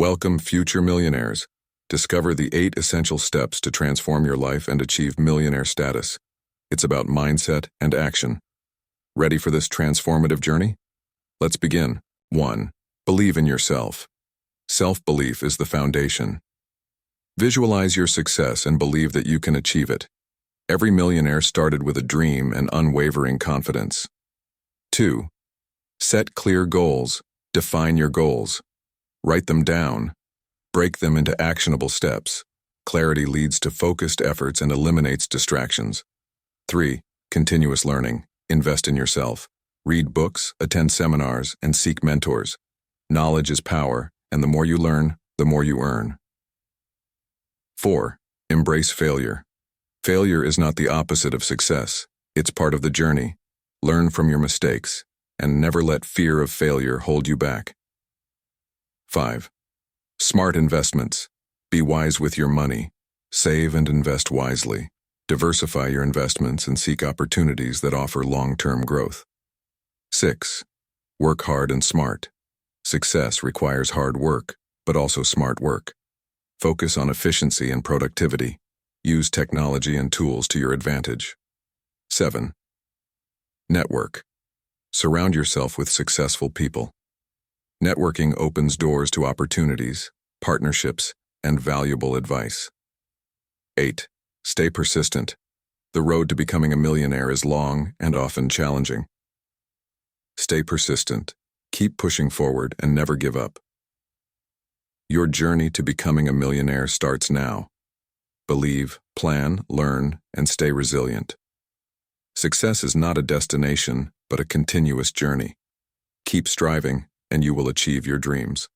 Welcome, future millionaires. Discover the 8 essential steps to transform your life and achieve millionaire status. It's about mindset and action. Ready for this transformative journey? Let's begin. 1. Believe in yourself. Self-belief is the foundation. Visualize your success and believe that you can achieve it. Every millionaire started with a dream and unwavering confidence. 2. Set clear goals. Define your goals. Write them down. Break them into actionable steps. Clarity leads to focused efforts and eliminates distractions. 3. Continuous learning. Invest in yourself. Read books, attend seminars, and seek mentors. Knowledge is power, and the more you learn, the more you earn. 4. Embrace failure. Failure is not the opposite of success. It's part of the journey. Learn from your mistakes, and never let fear of failure hold you back. 5. Smart investments. Be wise with your money. Save and invest wisely. Diversify your investments and seek opportunities that offer long-term growth. 6. Work hard and smart. Success requires hard work, but also smart work. Focus on efficiency and productivity. Use technology and tools to your advantage. 7. Network. Surround yourself with successful people. Networking opens doors to opportunities, partnerships, and valuable advice. 8. Stay persistent. The road to becoming a millionaire is long and often challenging. Stay persistent. Keep pushing forward and never give up. Your journey to becoming a millionaire starts now. Believe, plan, learn, and stay resilient. Success is not a destination, but a continuous journey. Keep striving, and you will achieve your dreams.